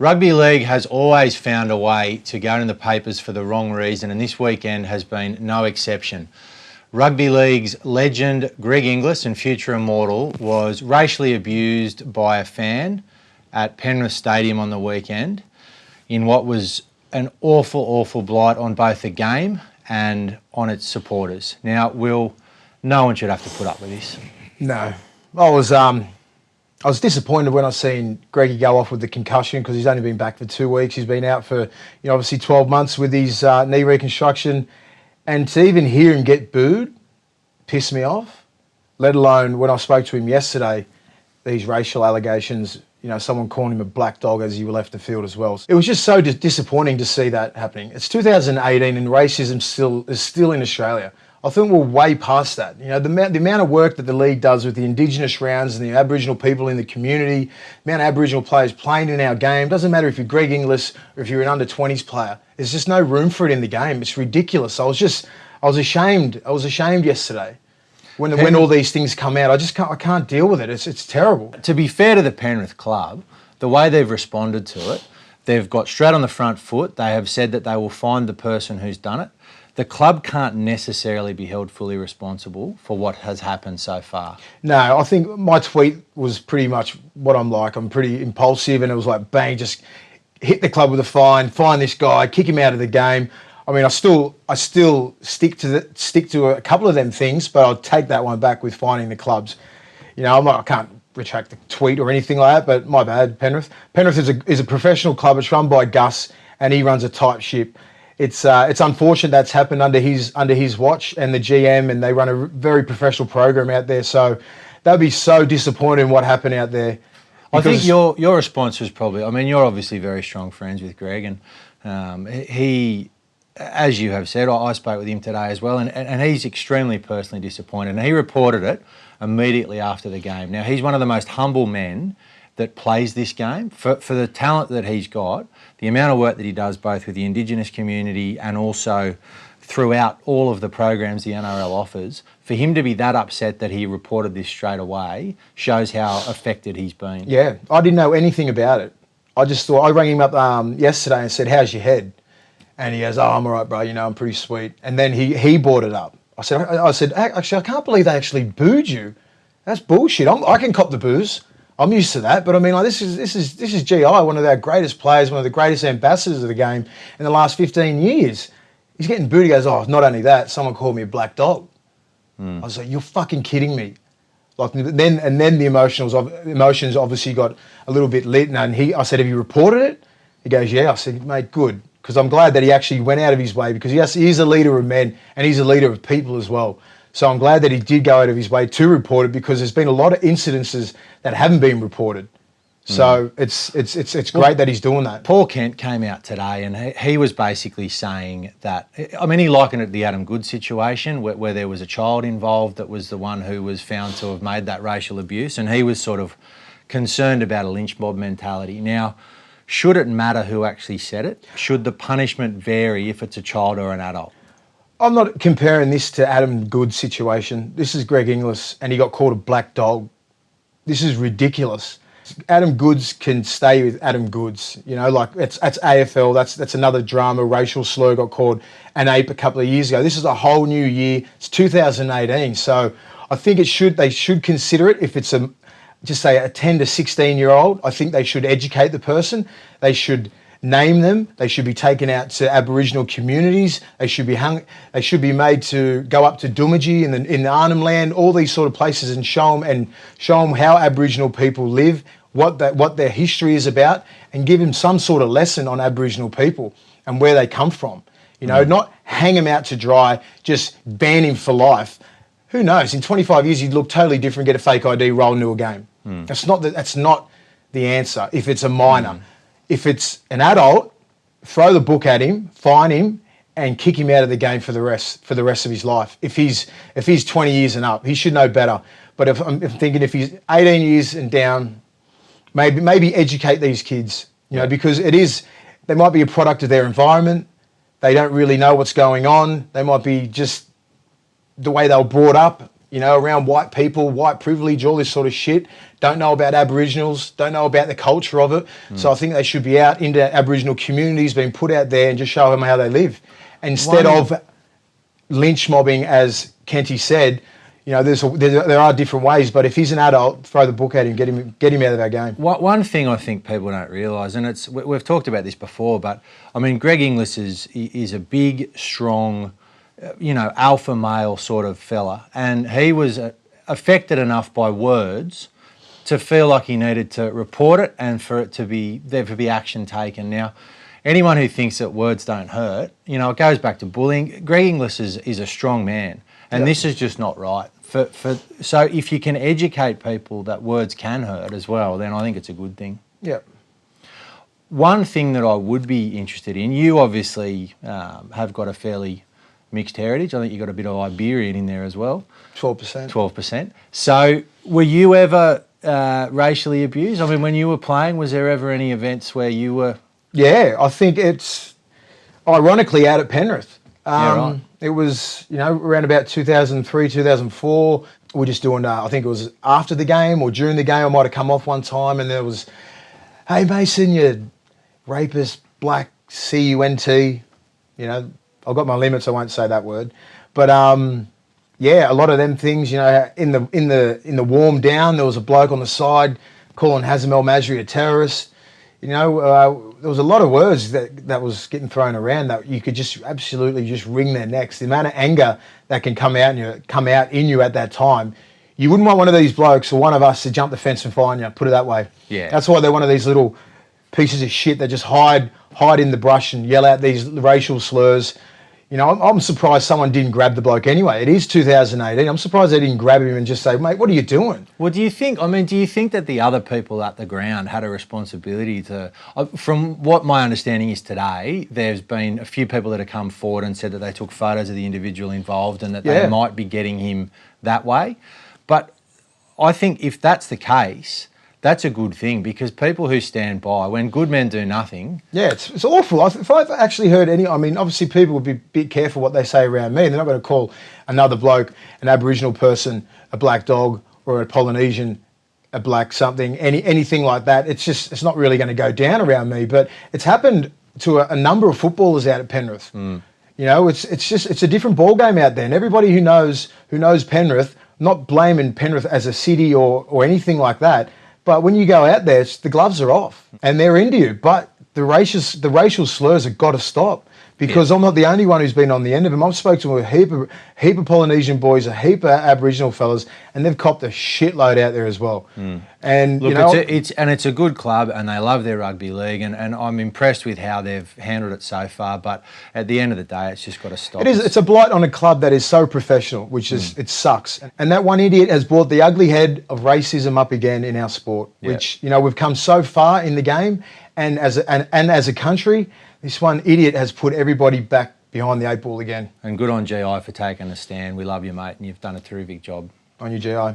Rugby league has always found a way to go in the papers for the wrong reason, and this weekend has been no exception. Rugby league's legend Greg Inglis and future immortal was racially abused by a fan at Penrith Stadium on the weekend in what was an awful blight on both the game and on its supporters. Now, Will, no one should have to put up with this. No. I was disappointed when I seen Greggy go off with the concussion because he's only been back for 2 weeks. He's been out for, obviously 12 months with his knee reconstruction. And to even hear him get booed pissed me off, let alone when I spoke to him yesterday, these racial allegations, someone calling him a black dog as he left the field as well. It was just so disappointing to see that happening. It's 2018 and racism is still in Australia. I think we're way past that. The amount of work that the league does with the Indigenous rounds and the Aboriginal people in the community, the amount of Aboriginal players playing in our game, doesn't matter if you're Greg Inglis or if you're an under-20s player. There's just no room for it in the game. It's ridiculous. I was ashamed. I was ashamed yesterday when all these things come out. I can't deal with it. It's terrible. To be fair to the Penrith club, the way they've responded to it, they've got straight on the front foot. They have said that they will find the person who's done it. The club can't necessarily be held fully responsible for what has happened so far. No, I think my tweet was pretty much what I'm like. I'm pretty impulsive, and it was like, bang, just hit the club with a find this guy, kick him out of the game. I mean, I still stick to a couple of them things, but I'll take that one back with finding the clubs. I can't retract the tweet or anything like that, but my bad, Penrith. Penrith is a professional club. It's run by Gus, and he runs a tight ship. It's unfortunate that's happened under his watch and the GM, and they run a very professional program out there. So they'll be so disappointed in what happened out there. I think your response was probably, you're obviously very strong friends with Greg, and he, as you have said, I spoke with him today as well, and he's extremely personally disappointed, and he reported it immediately after the game. Now, he's one of the most humble men that plays this game. For the talent that he's got, the amount of work that he does both with the Indigenous community and also throughout all of the programs the NRL offers, for him to be that upset that he reported this straight away shows how affected he's been. Yeah, I didn't know anything about it. I just thought, I rang him up yesterday and said, how's your head? And he goes, oh, I'm all right, bro, I'm pretty sweet. And then he brought it up. I said, actually, I can't believe they actually booed you. That's bullshit. I can cop the boos. I'm used to that, but this is GI, one of our greatest players, one of the greatest ambassadors of the game in the last 15 years. He's getting booed. He goes, oh, not only that, someone called me a black dog. I was like, you're fucking kidding me. Then the emotions obviously got a little bit lit, and I said, have you reported it? He goes, yeah. I said, mate, good, because I'm glad that he actually went out of his way, because he's a leader of men and he's a leader of people as well. So I'm glad that he did go out of his way to report it, because there's been a lot of incidences that haven't been reported. So it's great that he's doing that. Paul Kent came out today and he was basically saying that, he likened it to the Adam Goodes situation where there was a child involved that was the one who was found to have made that racial abuse, and he was sort of concerned about a lynch mob mentality. Now, should it matter who actually said it? Should the punishment vary if it's a child or an adult? I'm not comparing this to Adam Goodes' situation. This is Greg Inglis, and he got called a black dog. This is ridiculous. Adam Goodes can stay with Adam Goodes. That's AFL. That's another drama. Racial slur got called an ape a couple of years ago. This is a whole new year. It's 2018. So I think they should consider it. If it's just say a 10 to 16-year-old, I think they should educate the person. They should name them. They should be taken out to Aboriginal communities. They should be hung. They should be made to go up to Doomadgee in the Arnhem Land, all these sort of places, and show them how Aboriginal people live, what their history is about, and give them some sort of lesson on Aboriginal people and where they come from. Not hang him out to dry, just ban him for life. Who knows? In 25 years, he'd look totally different, get a fake ID, roll into a game. That's not the answer. If it's a minor. If it's an adult, throw the book at him, fine him, and kick him out of the game for the rest of his life. If he's 20 years and up, he should know better. But if I'm thinking if he's 18 years and down, maybe educate these kids, because they might be a product of their environment. They don't really know what's going on. They might be just the way they were brought up. around white people, white privilege, all this sort of shit. Don't know about Aboriginals, don't know about the culture of it. So I think they should be out into Aboriginal communities, being put out there and just show them how they live. Instead of lynch mobbing, as Kenty said, there are different ways, but if he's an adult, throw the book at him, get him out of our game. One thing I think people don't realise, and we've talked about this before, but I mean, Greg Inglis is a big, strong, alpha male sort of fella, and he was affected enough by words to feel like he needed to report it and for it to be action taken. Now, anyone who thinks that words don't hurt, it goes back to bullying. Greg Inglis is a strong man, and this is just not right. So if you can educate people that words can hurt as well, then I think it's a good thing. Yeah. One thing that I would be interested in, you obviously have got a fairly mixed heritage. I think you've got a bit of Iberian in there as well. 12%. 12%. So were you ever racially abused? I mean, when you were playing, was there ever any events where you were... Yeah, I think it's ironically out at Penrith. Yeah, right. It was, around about 2003, 2004. We're just doing, I think it was after the game or during the game. I might have come off one time and there was, "Hey, Mason, you rapist, black, C-U-N-T." I've got my limits, I won't say that word. But, a lot of them things, in the warm down, there was a bloke on the side calling Hazem El Masri a terrorist. There was a lot of words that was getting thrown around that you could just absolutely just wring their necks. The amount of anger that can come out in you at that time, you wouldn't want one of these blokes or one of us to jump the fence and find you. Put it that way. Yeah. That's why they're one of these little pieces of shit that just hide in the brush and yell out these racial slurs. I'm surprised someone didn't grab the bloke anyway. It is 2018. I'm surprised they didn't grab him and just say, "Mate, what are you doing?" Well, do you think that the other people at the ground had a responsibility to... From what my understanding is today, there's been a few people that have come forward and said that they took photos of the individual involved and that they might be getting him that way. But I think if that's the case... That's a good thing, because people who stand by, when good men do nothing... Yeah, it's awful. If I've actually heard obviously people would be a bit careful what they say around me. They're not going to call another bloke, an Aboriginal person, a black dog, or a Polynesian, a black something, anything like that. It's not really going to go down around me. But it's happened to a number of footballers out at Penrith. It's a different ball game out there. And everybody who knows Penrith, not blaming Penrith as a city or anything like that, but when you go out there, the gloves are off and they're into you. But the racial slurs have got to stop, because I'm not the only one who's been on the end of them. I've spoken to a heap of Polynesian boys, a heap of Aboriginal fellas, and they've copped a shitload out there as well. And look, it's a good club, and they love their rugby league, and I'm impressed with how they've handled it so far. But at the end of the day, it's just got to stop. It's a blight on a club that is so professional, which is it sucks. And that one idiot has brought the ugly head of racism up again in our sport, which we've come so far in the game, and as a country. This one idiot has put everybody back behind the 8 ball again. And good on GI for taking a stand. We love you, mate, and you've done a terrific job. On you, GI.